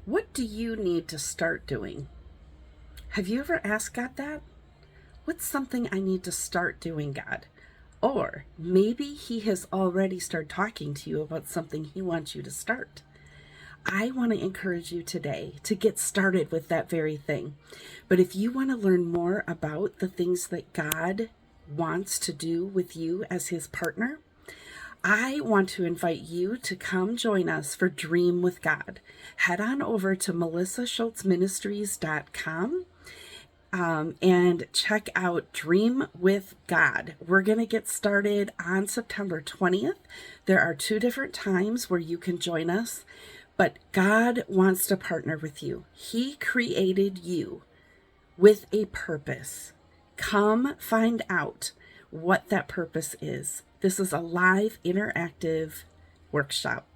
What do you need to start doing? Have you ever asked God that? What's something I need to start doing, God? Or maybe He has already started talking to you about something He wants you to start. I want to encourage you today to get started with that very thing. But if you want to learn more about the things that God wants to do with you as His partner, I want to invite you to come join us for Dream with God. Head on over to melissashultzministries.com and check out Dream with God. We're going to get started on September 20th. There are 2 different times where you can join us, but God wants to partner with you. He created you with a purpose. Come find out what that purpose is. This is a live interactive workshop.